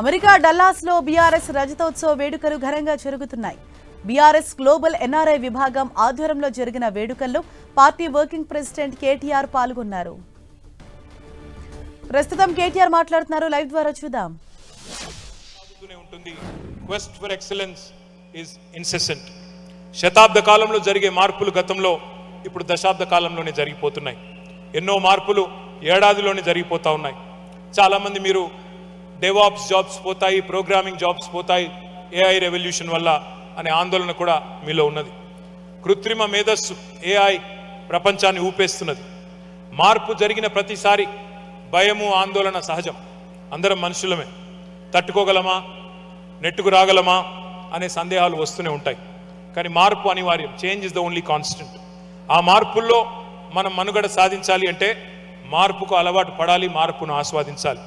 America డల్లాస్లో BRS రజతోత్సవ వేడుకలు ఘనంగా జరుగుతున్నాయి. బీఆర్ఎస్ గ్లోబల్ ఎన్ఆర్ఐ విభాగం ఆధ్వర్యంలో జరిగిన వేడుకల్లో పార్టీ వర్కింగ్ ప్రెసిడెంట్ కేటీఆర్ పాల్గొన్నారు. ప్రస్తుతం కేటీఆర్ మాట్లాడుతున్నారు. లైవ్ ద్వారా చూద్దాం. Quest for excellence is incessant. శతాబ్ద కాలంలో జరిగే మార్పులు గతంలో ఇప్పుడు దశాబ్ద కాలంలోనే జరిగిపోతున్నాయి. ఎన్నో మార్పులు ఏడాదిలోనే జరిగిపోతా ఉన్నాయి. చాలామంది మీరు డెవాప్స్ జాబ్స్ పోతాయి, ప్రోగ్రామింగ్ జాబ్స్ పోతాయి ఏఐ రెవల్యూషన్ వల్ల అనే ఆందోళన కూడా మీలో ఉన్నది. కృత్రిమ మేధస్సు ఏఐ ప్రపంచాన్ని ఊపేస్తున్నది. మార్పు జరిగిన ప్రతిసారి భయము ఆందోళన సహజం. అందరం మనుషులమే. తట్టుకోగలమా, నెట్టుకు రాగలమా అనే సందేహాలు వస్తూనే ఉంటాయి. కానీ మార్పు అనివార్యం. Change is the only constant. ఆ మార్పుల్లో మనం మనుగడ సాధించాలి అంటే మార్పుకు అలవాటు పడాలి, మార్పును ఆస్వాదించాలి.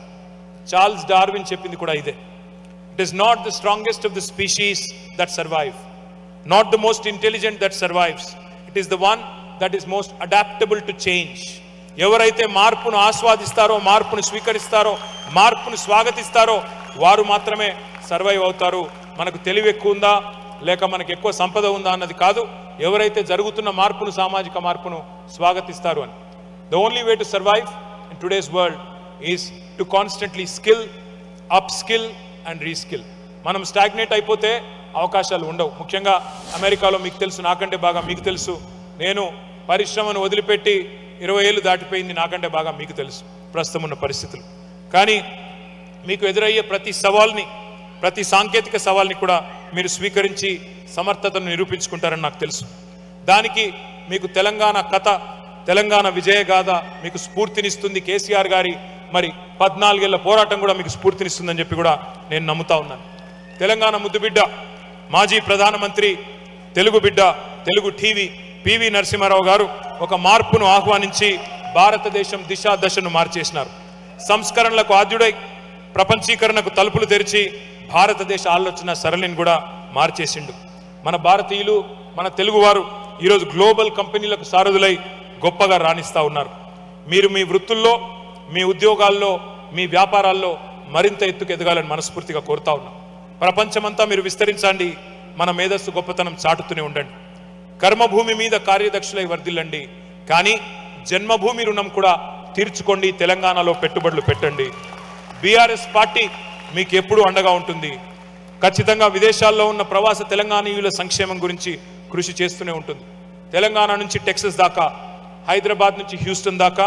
చార్ల్స్ డార్విన్ చెప్పింది కూడా ఇదే. It is not the strongest of the species that survive, not the most intelligent that survives, it is the one that is most adaptable to change. ఎవరైతే మార్పును ఆస్వాదిస్తారో, మార్పును స్వీకరిస్తారో, మార్పును స్వాగతిస్తారో వారు మాత్రమే సర్వైవ్ అవుతారు. మనకు తెలివి ఎక్కువ ఉందా లేక మనకు ఎక్కువ సంపద ఉందా అన్నది కాదు, ఎవరైతే జరుగుతున్న మార్పును, సామాజిక మార్పును స్వాగతిస్తారు అని. The only way to survive in today's world is to constantly skill, up skill and reskill. మనం స్టాగ్నేట్ అయిపోతే అవకాశాలు ఉండవు. ముఖ్యంగా అమెరికాలో మీకు తెలుసు, నాకంటే బాగా మీకు తెలుసు. నేను పరిశ్రమను వదిలిపెట్టి 20 ఏళ్ళు దాటిపోయింది, నాకంటే బాగా మీకు తెలుసు ప్రస్తుతం ఉన్న పరిస్థితులు. కానీ మీకు ఎదురయ్యే ప్రతి సవాల్ని, ప్రతి సాంకేతిక సవాల్ని కూడా మీరు స్వీకరించి సమర్థతను నిరూపించుకుంటారని నాకు తెలుసు. దానికి మీకు తెలంగాణ కథ, తెలంగాణ విజయగాథ మీకు స్ఫూర్తినిస్తుంది. కేసీఆర్ గారి 14 ఏళ్ల పోరాటం కూడా మీకు స్ఫూర్తినిస్తుందని చెప్పి కూడా నేను నమ్ముతా ఉన్నాను. తెలంగాణ ముద్దుబిడ్డ, మాజీ ప్రధానమంత్రి, తెలుగు బిడ్డ, తెలుగు టీవీ పివి నరసింహారావు గారు ఒక మార్పును ఆహ్వానించి భారతదేశం దిశా దశను మార్చేసినారు. సంస్కరణలకు ఆద్యుడై ప్రపంచీకరణకు తలుపులు తెరిచి భారతదేశ ఆలోచన సరళిని కూడా మార్చేసిండు. మన భారతీయులు, మన తెలుగువారు ఈరోజు గ్లోబల్ కంపెనీలకు సారథులై గొప్పగా రాణిస్తూ ఉన్నారు. మీరు మీ వృత్తుల్లో, మీ ఉద్యోగాల్లో, మీ వ్యాపారాల్లో మరింత ఎత్తుకు ఎదగాలని మనస్ఫూర్తిగా కోరుతా ఉన్నాం. ప్రపంచమంతా మీరు విస్తరించండి, మన మేధస్సు గొప్పతనం చాటుతూనే ఉండండి. కర్మభూమి మీద కార్యదక్షులై వర్ధిల్లండి, కానీ జన్మభూమి రుణం కూడా తీర్చుకోండి. తెలంగాణలో పెట్టుబడులు పెట్టండి. బీఆర్ఎస్ పార్టీ మీకు ఎప్పుడూ అండగా ఉంటుంది. ఖచ్చితంగా విదేశాల్లో ఉన్న ప్రవాస తెలంగాణీయుల సంక్షేమం గురించి కృషి చేస్తూనే ఉంటుంది. తెలంగాణ నుంచి టెక్సస్ దాకా, హైదరాబాద్ నుంచి హ్యూస్టన్ దాకా,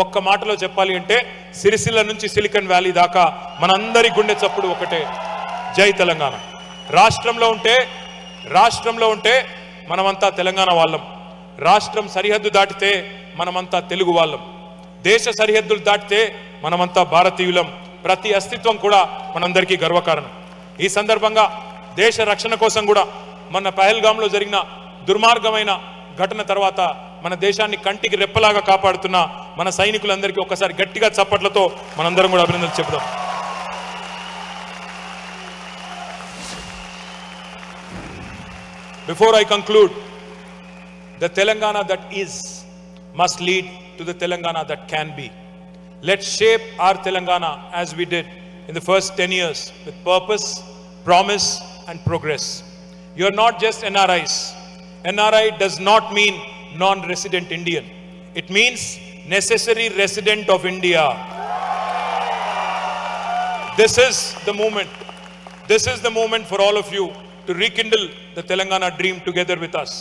ఒక్క మాటలో చెప్పాలి అంటే సిరిసిల్ల నుంచి సిలికాన్ వ్యాలీ దాకా మనందరి గుండె చప్పుడు ఒకటే, జై తెలంగాణ. రాష్ట్రంలో ఉంటే మనమంతా తెలంగాణ వాళ్ళం. రాష్ట్రం సరిహద్దు దాటితే మనమంతా తెలుగు వాళ్ళం. దేశ సరిహద్దులు దాటితే మనమంతా భారతీయులం. ప్రతి అస్తిత్వం కూడా మనందరికీ గర్వకారణం. ఈ సందర్భంగా దేశ రక్షణ కోసం కూడా మన పహల్గాంలో జరిగిన దుర్మార్గమైన ఘటన తర్వాత మన దేశాన్ని కంటికి రెప్పలాగా కాపాడుతున్న మన సైనికులందరికీ ఒక్కసారి గట్టిగా చప్పట్లతో మనందరం కూడా అభినందనలు చెబుదాం. Before I conclude, the Telangana that is must lead to the Telangana that can be. Let's shape our Telangana as we did in the first 10 years with purpose, promise and progress. You are not just NRIs. NRI does not mean non-resident Indian. It means necessary resident of India. This is the moment. This is the moment for all of you to rekindle the Telangana dream together with us.